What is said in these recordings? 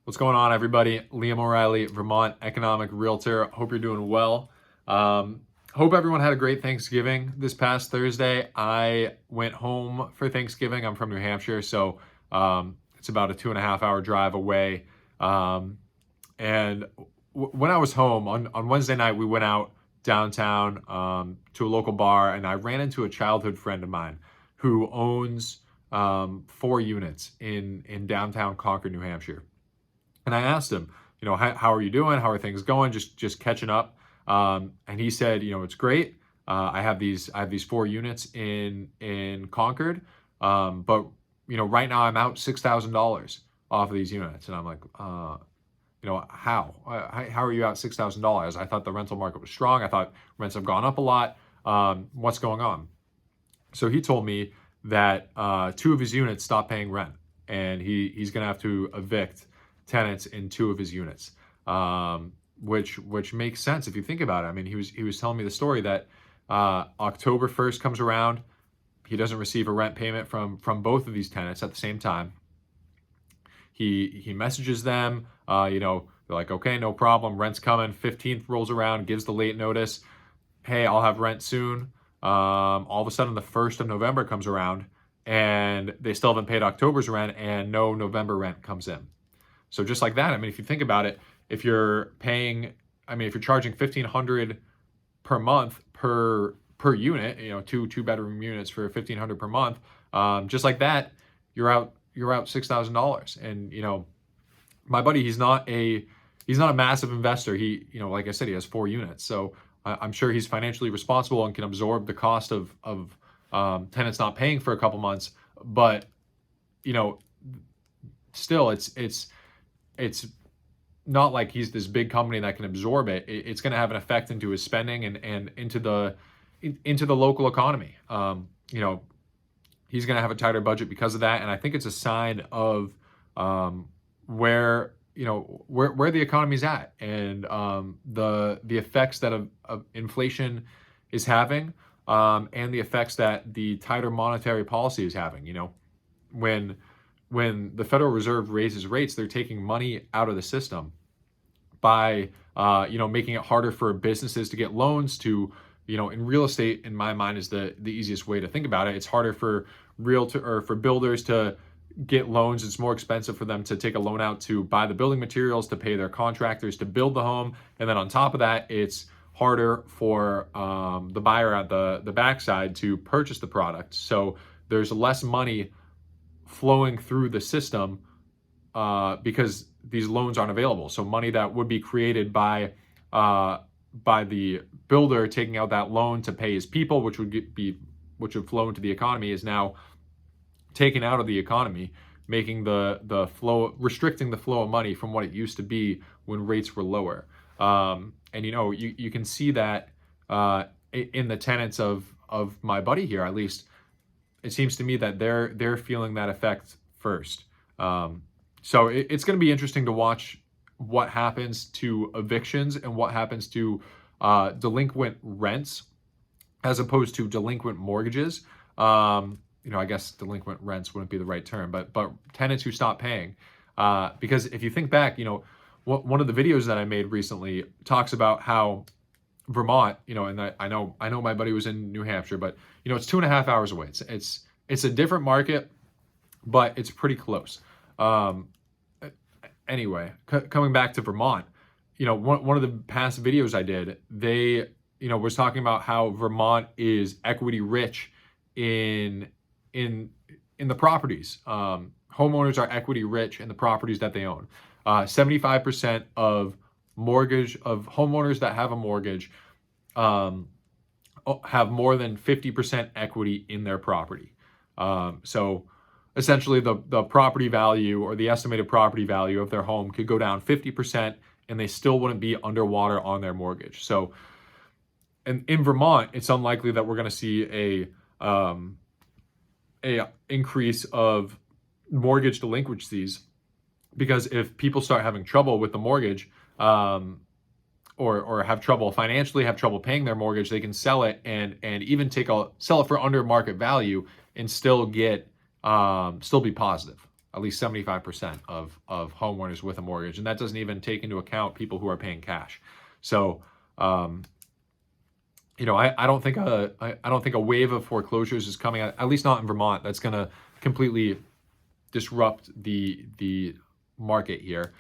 What's going on, everybody? Liam O'Reilly, Vermont economic realtor. Hope you're doing well. Hope everyone had a great Thanksgiving this past Thursday. I went home for Thanksgiving. I'm from New Hampshire, so it's about a 2.5 hour drive away. And when I was home on Wednesday night, we went out downtown to a local bar, and I ran into a childhood friend of mine who owns 4 units in downtown Concord, New Hampshire. And I asked him, how are you doing? How are things going? Just catching up. And he said, it's great. I have these 4 units in Concord, but right now I'm out $6,000 off of these units, and I'm like, how? How are you out $6,000? I thought the rental market was strong. I thought rents have gone up a lot. What's going on? So he told me that 2 of his units stopped paying rent, and he's going to have to evict tenants in 2 of his units, which makes sense if you think about it. I mean, he was telling me the story that October 1st comes around, he doesn't receive a rent payment from both of these tenants at the same time. He messages them, they're like, okay, no problem, rent's coming. 15th rolls around, gives the late notice, hey, I'll have rent soon. All of a sudden, the 1st of November comes around, and they still haven't paid October's rent, and no November rent comes in. So just like that, I mean, if you think about it, if you're charging $1,500 per month per unit, two bedroom units for $1,500 per month, just like that, you're out $6,000. And my buddy, he's not a massive investor. He, like I said, he has 4 units, so I'm sure he's financially responsible and can absorb the cost of tenants not paying for a couple months. But still, it's not like he's this big company that can absorb it. It's going to have an effect into his spending and into the local economy. He's going to have a tighter budget because of that, and I think it's a sign of where the economy's at, and the effects that of inflation is having, and the effects that the tighter monetary policy is having. When the Federal Reserve raises rates, they're taking money out of the system by making it harder for businesses to get loans to, in real estate, in my mind, is the easiest way to think about it. It's harder for for builders to get loans. It's more expensive for them to take a loan out to buy the building materials, to pay their contractors to build the home. And then on top of that, it's harder for the buyer at the backside to purchase the product. So there's less money flowing through the system because these loans aren't available. So money that would be created by the builder taking out that loan to pay his people, which would flow into the economy, is now taken out of the economy, making the flow, restricting the flow of money from what it used to be when rates were lower. And you can see that in the tenants of my buddy here. At least it seems to me that they're feeling that effect first. So it's going to be interesting to watch what happens to evictions and what happens to delinquent rents as opposed to delinquent mortgages. I guess delinquent rents wouldn't be the right term, but tenants who stop paying. Because if you think back, one of the videos that I made recently talks about how Vermont, and I know my buddy was in New Hampshire, but it's 2.5 hours away. It's a different market, but it's pretty close. Anyway, coming back to Vermont, one of the past videos I did, they was talking about how Vermont is equity rich in the properties. Homeowners are equity rich in the properties that they own. 75% of homeowners that have a mortgage have more than 50% equity in their property. So essentially the property value, or the estimated property value of their home, could go down 50% and they still wouldn't be underwater on their mortgage. So in Vermont, it's unlikely that we're going to see a increase of mortgage delinquencies, because if people start having trouble with the mortgage, or have trouble financially, have trouble paying their mortgage, they can sell it and even sell it for under market value and still be positive. at least 75% of homeowners with a mortgage, and that doesn't even take into account people who are paying cash. So, I don't think a wave of foreclosures is coming, at least not in Vermont. That's going to completely disrupt the market here.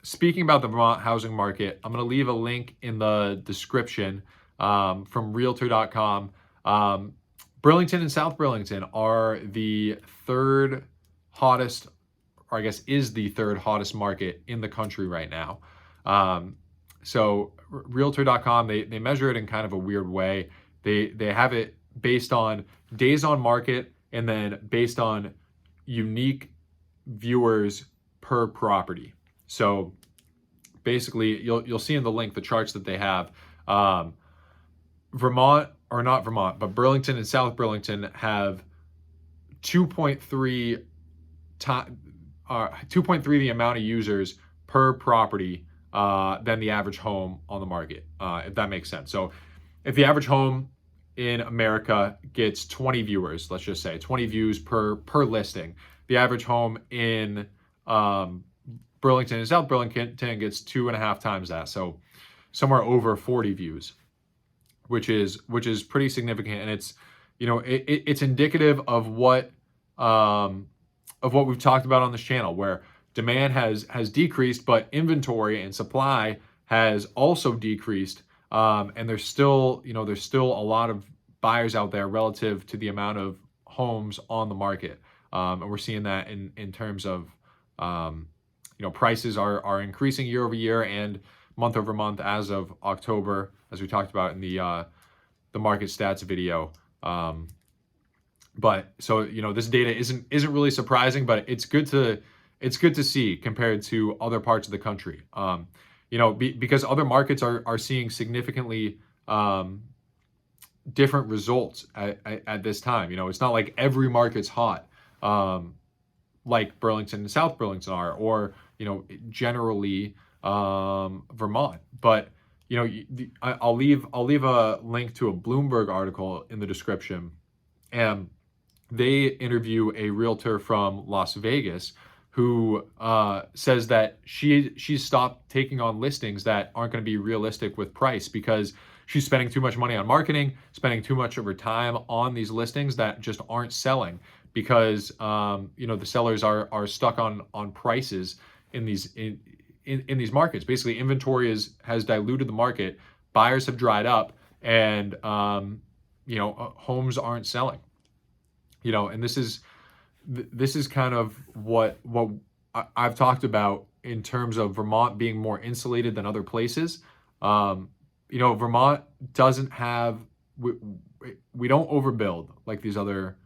Speaking about the Vermont housing market, I'm going to leave a link in the description from Realtor.com. Burlington and South Burlington are the third hottest, or I guess is the third hottest market in the country right now. So Realtor.com, they measure it in kind of a weird way. They have it based on days on market and then based on unique viewers per property. So basically, you'll see in the link the charts that they have. Vermont, or not Vermont, but Burlington and South Burlington have 2.3 the amount of users per property than the average home on the market, if that makes sense. So if the average home in America gets 20 viewers, let's just say 20 views per listing, the average home in Burlington and South Burlington gets 2.5 times that. So somewhere over 40 views, which is pretty significant. And it's, it's indicative of what we've talked about on this channel, where demand has decreased, but inventory and supply has also decreased. And there's still a lot of buyers out there relative to the amount of homes on the market. And we're seeing that in terms of, prices are increasing year over year and month over month as of October, as we talked about in the market stats video. But so, this data isn't really surprising, but it's good to see compared to other parts of the country. Because other markets are seeing significantly different results at this time. It's not like every market's hot, like Burlington and South Burlington are, or generally Vermont. But I'll leave a link to a Bloomberg article in the description, and they interview a realtor from Las Vegas who says that she's stopped taking on listings that aren't going to be realistic with price because she's spending too much money on marketing, spending too much of her time on these listings that just aren't selling because the sellers are stuck on prices in these markets. Basically, inventory has diluted the market, buyers have dried up, and homes aren't selling. And this is kind of what I've talked about in terms of Vermont being more insulated than other places. Vermont doesn't have, we don't overbuild like these other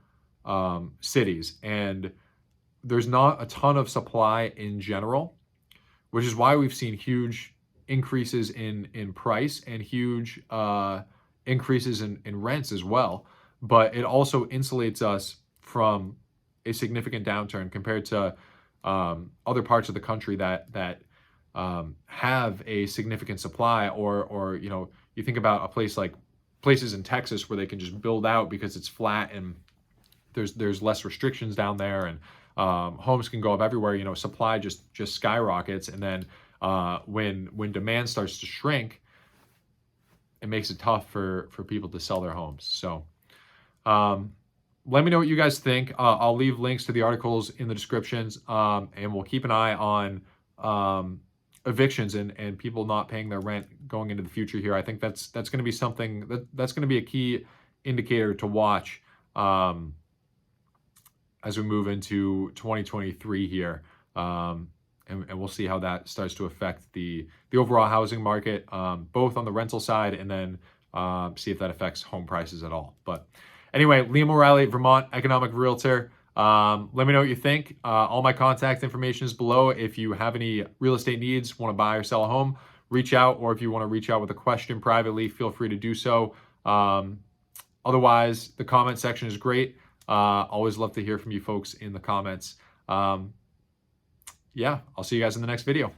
cities, and there's not a ton of supply in general, which is why we've seen huge increases in price and huge increases in rents as well. But it also insulates us from a significant downturn compared to other parts of the country that have a significant supply, or you think about places in Texas where they can just build out because it's flat and there's less restrictions down there, and homes can go up everywhere. Supply just skyrockets, and then when demand starts to shrink, it makes it tough for people to sell their homes. So let me know what you guys think. I'll leave links to the articles in the descriptions, and we'll keep an eye on evictions and people not paying their rent going into the future here. I think that's going to be something that's going to be a key indicator to watch as we move into 2023 here. And we'll see how that starts to affect the overall housing market, both on the rental side, and then see if that affects home prices at all. But anyway, Liam O'Reilly, Vermont Economic Realtor. Let me know what you think. All my contact information is below. If you have any real estate needs, want to buy or sell a home, reach out. Or if you want to reach out with a question privately, feel free to do so. Otherwise, the comment section is great. Always love to hear from you folks in the comments. Yeah, I'll see you guys in the next video.